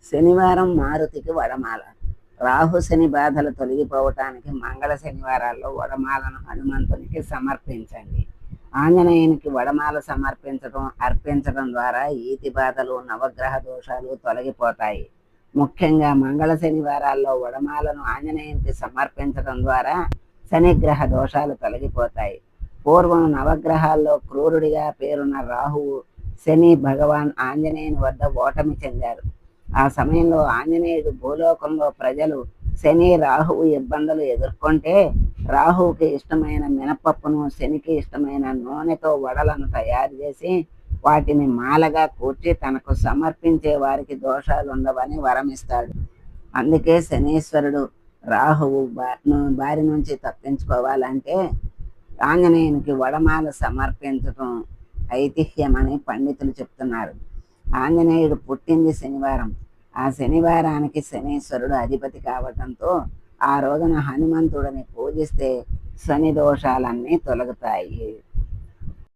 శనివారం మారుతికి వడమాల. రాహు శని బాధలు తొలగిపోవటానికి మంగళ శనివారాల్లో వడమాలను హనుమంతునికి సమర్పించండి. ఆంజనేయునికి వడమాల అర్పించడం ద్వారా ఈతి బాధలు, నవగ్రహ దోషాలు తొలగిపోతాయి. ముఖ్యంగా మంగళ శనివారాల్లో వడమాలను ఆంజనేయునికి సమర్పించడం ద్వారా శనిగ్రహ దోషాలు తొలగిపోతాయి. పూర్వం నవగ్రహాల్లో క్రూరుడిగా పేరున్న రాహువు శని భగవాన్ ఆంజనేయుని వద్ద ఓటమి చెందారు. ఆ సమయంలో ఆంజనేయుడు భూలోకంలో ప్రజలు శని రాహువు ఇబ్బందులు ఎదుర్కొంటే రాహువుకి ఇష్టమైన మినపప్పును, శనికి ఇష్టమైన నూనెతో వడలను తయారు చేసి వాటిని మాలగా కూర్చి తనకు సమర్పించే వారికి దోషాలు ఉండవని వరమిస్తాడు. అందుకే శనీశ్వరుడు రాహువు బారి నుంచి తప్పించుకోవాలంటే ఆంజనేయునికి వడమాల సమర్పించటం ఐతిహ్యమని పండితులు చెప్తున్నారు. ఆంజనేయుడు పుట్టింది శనివారం. ఆ శనివారానికి శనీశ్వరుడు అధిపతి కావటంతో ఆ రోజున హనుమంతుడిని పూజిస్తే శని దోషాలన్నీ తొలగుతాయి.